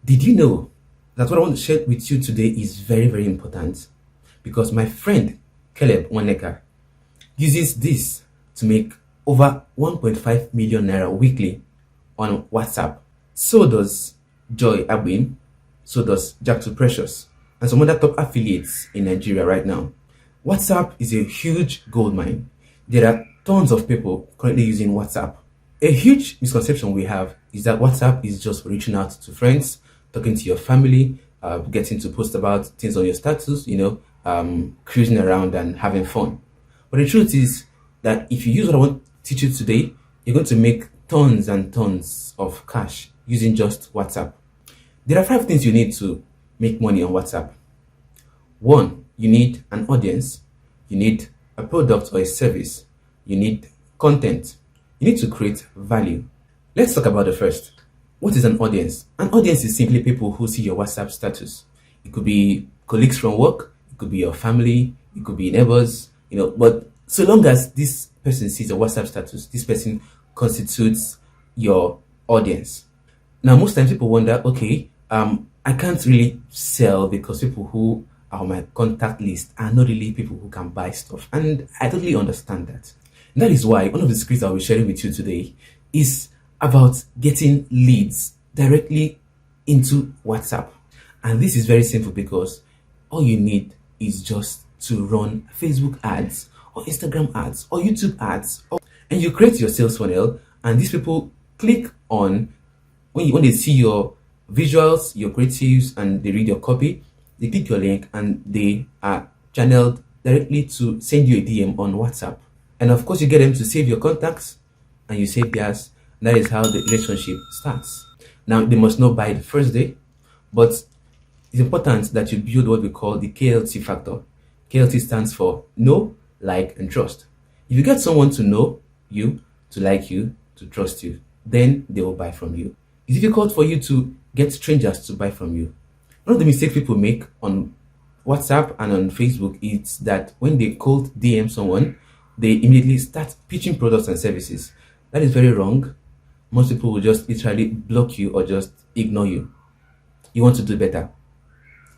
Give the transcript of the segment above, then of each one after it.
Did you know that what I want to share with you today is very, very important? Because my friend Caleb Waneka uses this to make over 1.5 million naira weekly on WhatsApp. So does Joy Abwin, so does Jackson Precious, and some other top affiliates in Nigeria right now. WhatsApp is a huge gold mine. There are tons of people currently using WhatsApp. A huge misconception we have is that WhatsApp is just for reaching out to friends, talking to your family, getting to post about things on your status, cruising around and having fun. But the truth is that if you use what I want to teach you today, you're going to make tons and tons of cash using just WhatsApp. There are 5 things you need to make money on WhatsApp. 1, you need an audience. You need a product or a service. You need content. You need to create value. Let's talk about the first. What is an audience? An audience is simply people who see your WhatsApp status. It could be colleagues from work, it could be your family, it could be neighbors, but so long as this person sees a WhatsApp status, this person constitutes your audience. Now, most times people wonder, okay, I can't really sell because people who are on my contact list are not really people who can buy stuff. And I totally understand that. And that is why one of the scripts I'll be sharing with you today is about getting leads directly into WhatsApp. And this is very simple because all you need is just to run Facebook ads or Instagram ads or YouTube ads, and you create your sales funnel, and these people click on when they see your visuals, your creatives, and they read your copy, they click your link and they are channeled directly to send you a DM on WhatsApp. And of course, you get them to save your contacts and you save theirs. And that is how the relationship starts. Now, they must not buy the first day, but it's important that you build what we call the KLT factor. KLT stands for know, like, and trust. If you get someone to know you, to like you, to trust you, then they will buy from you. It's difficult for you to get strangers to buy from you. One of the mistakes people make on WhatsApp and on Facebook is that when they cold DM someone, they immediately start pitching products and services. That is very wrong. Most people will just literally block you or just ignore you. You want to do better.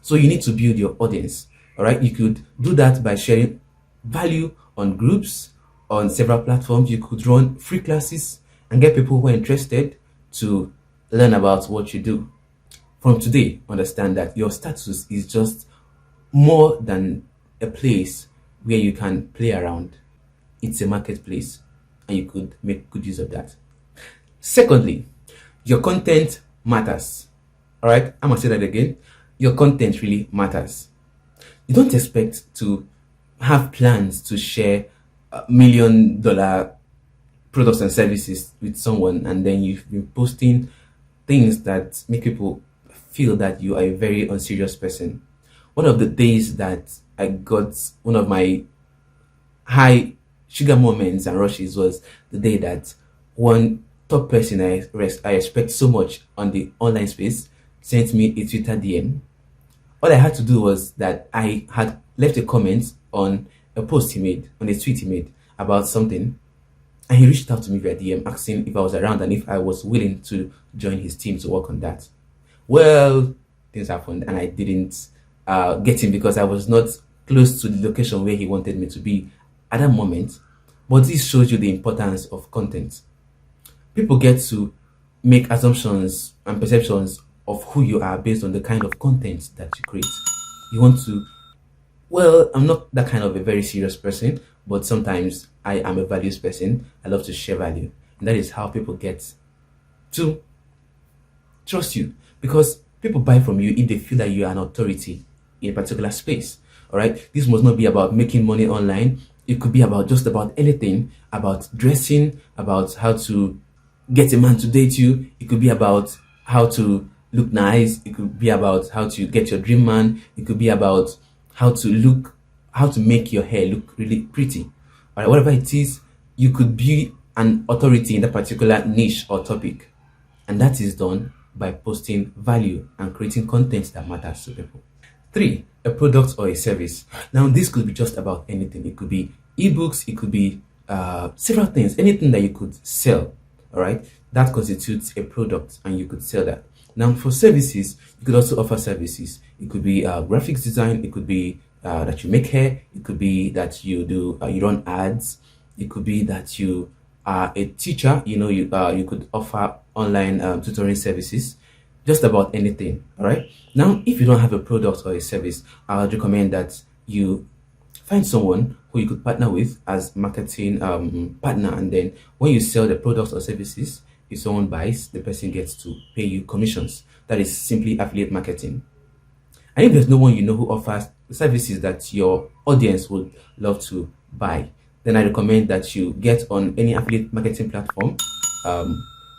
So you need to build your audience. All right. You could do that by sharing value on groups, on several platforms. You could run free classes and get people who are interested to learn about what you do. From today, understand that your status is just more than a place where you can play around. It's a marketplace and you could make good use of that. Secondly, your content matters. All right, I'm gonna say that again. Your content really matters. You don't expect to have plans to share $1 million products and services with someone, and then you've been posting things that make people feel that you are a very unserious person. One of the days that I got one of my high sugar moments and rushes was the day that one top person I respect so much on the online space sent me a Twitter DM. All I had to do was that I had left a comment on a post he made, on a tweet he made about something, and he reached out to me via DM asking if I was around and if I was willing to join his team to work on that. Well, things happened and I didn't get him because I was not close to the location where he wanted me to be at that moment. But this shows you the importance of content. People get to make assumptions and perceptions of who you are based on the kind of content that you create. You want to, well, I'm not that kind of a very serious person, but sometimes I am a values person. I love to share value. And that is how people get to trust you, because people buy from you if they feel that you are an authority in a particular space. All right. This must not be about making money online. It could be about just about anything, about dressing, about how to get a man to date you. It could be about how to look nice. It could be about how to get your dream man. It could be about how to make your hair look really pretty. All right. Whatever it is, you could be an authority in that particular niche or topic. And that is done by posting value and creating content that matters to people. 3, a product or a service. Now, this could be just about anything. It could be ebooks, it could be several things, anything that you could sell. All right, that constitutes a product and you could sell that. Now, for services, you could also offer services. It could be graphics design. It could be that you make hair. It could be that you run ads. It could be that you are a teacher. You could offer online tutoring services. Just about anything. All right. Now, if you don't have a product or a service, I would recommend that you find someone who you could partner with as marketing partner, and then when you sell the products or services, if someone buys, the person gets to pay you commissions. That is simply affiliate marketing. And if there's no one you know who offers services that your audience would love to buy, then I recommend that you get on any affiliate marketing platform.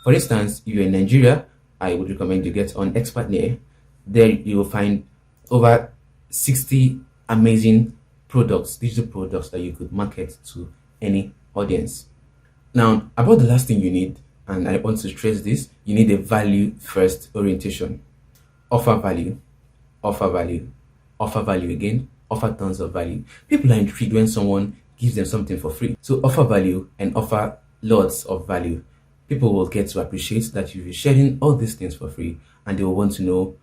For instance, if you're in Nigeria, I would recommend you get on Expertnaire. There you will find over 60 amazing products, digital products that you could market to any audience. Now, about the last thing you need, and I want to stress this, you need a value first orientation. Offer value, offer value, offer value again, offer tons of value. People are intrigued when someone gives them something for free. So offer value and offer lots of value. People will get to appreciate that you're sharing all these things for free, and they will want to know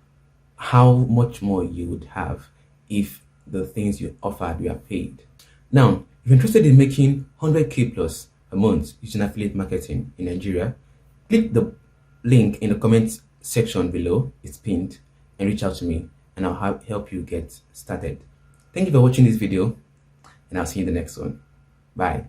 how much more you would have if the things you offered were paid. Now, if you're interested in making 100k plus a month using affiliate marketing in Nigeria, click the link in the comment section below. It's pinned, and reach out to me, and I'll help you get started. Thank you for watching this video, and I'll see you in the next one. Bye.